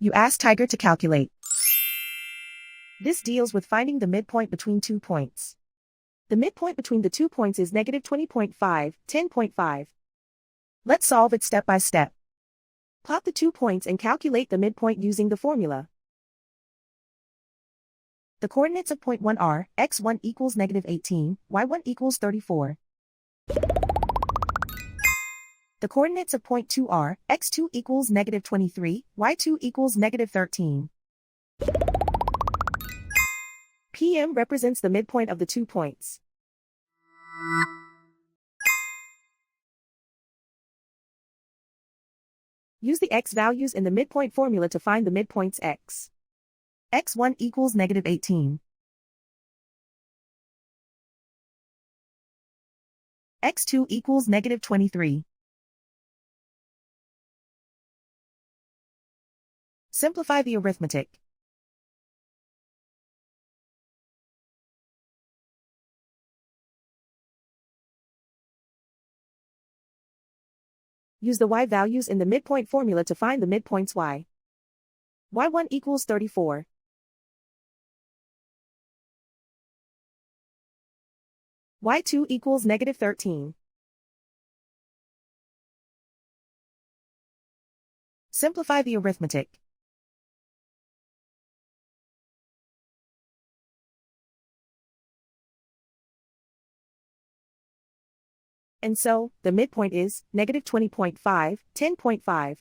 You ask Tiger to calculate. This deals with finding the midpoint between 2 points. The midpoint between the 2 points is negative 20.5, 10.5. Let's solve it step by step. Plot the 2 points and calculate the midpoint using the formula. The coordinates of point 1 are, x1 equals negative 18, y1 equals 34. The coordinates of point 2 are, x2 equals negative 23, y2 equals negative 13. PM represents the midpoint of the 2 points. Use the x values in the midpoint formula to find the midpoints x. x1 equals negative 18. x2 equals negative 23. Simplify the arithmetic. Use the y values in the midpoint formula to find the midpoints y. y1 equals 34. y2 equals negative 13. Simplify the arithmetic. And so, the midpoint is negative 20.5, 10.5.